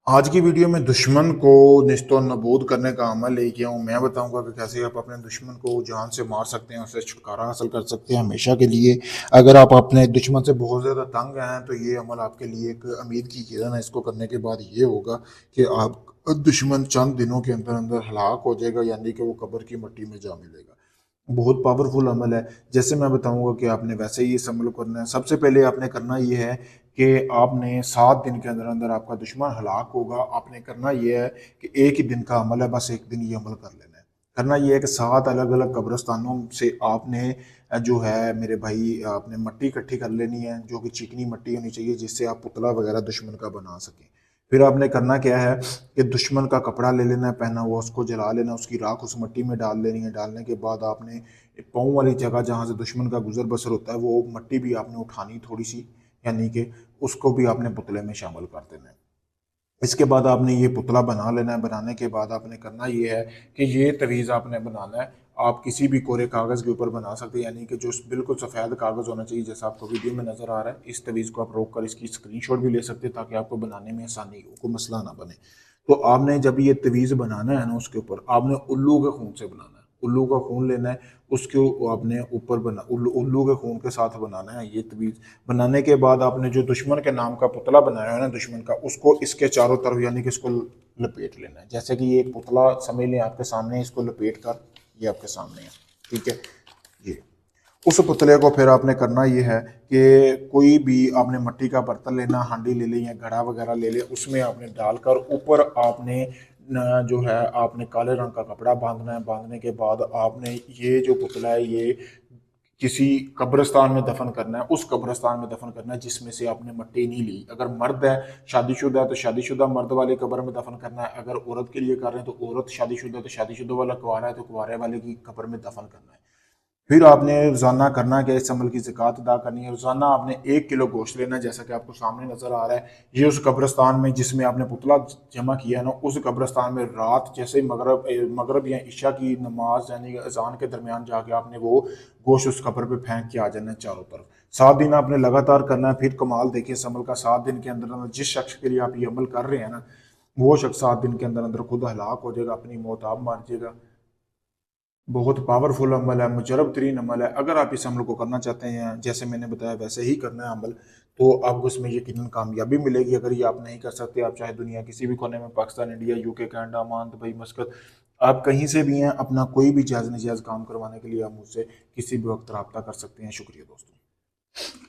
आज की वीडियो में दुश्मन को निस्तो नबूद करने का अमल लेके आऊँ। मैं बताऊंगा कि कैसे आप अपने दुश्मन को जान से मार सकते हैं, उससे छुटकारा हासिल कर सकते हैं हमेशा के लिए। अगर आप अपने दुश्मन से बहुत ज़्यादा तंग हैं तो ये अमल आपके लिए एक उम्मीद की किरण है। इसको करने के बाद ये होगा कि आप दुश्मन चंद दिनों के अंदर अंदर हलाक हो जाएगा, यानी कि वो कब्र की मिट्टी में जा मिलेगा। बहुत पावरफुल अमल है। जैसे मैं बताऊंगा कि आपने वैसे ही इस अमल को करना है। सबसे पहले आपने करना ये है कि आपने 7 दिन के अंदर अंदर आपका दुश्मन हलाक होगा। आपने करना ये है कि एक ही दिन का अमल है, बस एक दिन ये अमल कर लेना है। करना ये है कि 7 अलग अलग कब्रस्तानों से आपने जो है मेरे भाई आपने मिट्टी इकट्ठी कर लेनी है, जो कि चिकनी मिट्टी होनी चाहिए, जिससे आप पुतला वगैरह दुश्मन का बना सकें। फिर आपने करना क्या है कि दुश्मन का कपड़ा ले लेना है पहना हुआ, उसको जला लेना, उसकी राख उस मिट्टी में डाल लेनी है। डालने के बाद आपने पाँव वाली जगह जहाँ से दुश्मन का गुजर बसर होता है वो मिट्टी भी आपने उठानी थोड़ी सी, यानी कि उसको भी आपने पुतले में शामिल कर देना है। इसके बाद आपने ये पुतला बना लेना है। बनाने के बाद आपने करना ये है कि ये तवीज़ आपने बनाना है। आप किसी भी कोरे कागज़ के ऊपर बना सकते हैं, यानी कि जो बिल्कुल सफ़ेद कागज़ होना चाहिए, जैसा आपको वीडियो में नज़र आ रहा है। इस तवीज़ को आप रोक कर इसकी स्क्रीनशॉट भी ले सकते हैं ताकि आपको बनाने में आसानी हो, कोई मसला ना बने। तो आपने जब ये तवीज़ बनाना है ना, उसके ऊपर आपने उल्लू के खून से बनाना है। उल्लू का खून लेना है, उसके आपने ऊपर बना उल्लू के खून के साथ बनाना है ये तवीज़। बनाने के बाद आपने जो दुश्मन के नाम का पुतला बनाया है ना दुश्मन का, उसको इसके चारों तरफ यानी कि इसको लपेट लेना है। जैसे कि ये एक पुतला समझ लें आपके सामने है, इसको लपेट कर ये आपके सामने है। ठीक है। ये उस पुतले को फिर आपने करना ये है कि कोई भी आपने मिट्टी का बर्तन लेना, हांडी ले लें या घड़ा वगैरह ले लें, उसमें आपने डालकर ऊपर आपने जो है आपने काले रंग का कपड़ा बांधना है। बांधने के बाद आपने ये जो पुतला है ये किसी कब्रिस्तान में दफन करना है। उस कब्रिस्तान में दफन करना है जिसमें से आपने मिट्टी नहीं ली। अगर मर्द है, शादीशुदा है, तो शादीशुदा मर्द वाली कब्र में दफन करना है। अगर औरत के लिए कर रहे हैं तो औरत शादीशुदा है तो शादीशुदा वाला, कुंवारा है तो कुंवारे वाले की कब्र में दफन करना है। फिर आपने रोज़ाना करना क्या, इस अमल की ज़कात अदा करनी है। रोज़ाना आपने 1 किलो गोश्त लेना है, जैसा कि आपको सामने नज़र आ रहा है। ये उस कब्रिस्तान में जिसमें आपने पुतला जमा किया है ना, उस कब्रिस्तान में रात जैसे मगरब या इशा की नमाज यानी अजान के दरमियान जाके आपने वो गोश्त उस कब्र पे फेंक के आ जाना है चारों तरफ। 7 दिन आपने लगातार करना है। फिर कमाल देखिए इस अमल का, 7 दिन के अंदर अंदर जिस शख्स के लिए आप ये अमल कर रहे हैं ना, वो शख्स 7 दिन के अंदर अंदर खुद हलाक हो जाएगा, अपनी मौत आप मार जाएगा। बहुत पावरफुल अमल है, मुजरब तरीन अमल है। अगर आप इस अमल को करना चाहते हैं जैसे मैंने बताया वैसे ही करना है अमल, तो आपको इसमें यकीनन कामयाबी मिलेगी। अगर ये आप नहीं कर सकते, आप चाहे दुनिया किसी भी कोने में, Pakistan, India, UK, Canada, Oman, Dubai, मस्कत, आप कहीं से भी हैं, अपना कोई भी जायज़ नाजायज़ काम करवाने के लिए आप मुझसे किसी भी वक्त रब्ता कर सकते हैं। शुक्रिया दोस्तों।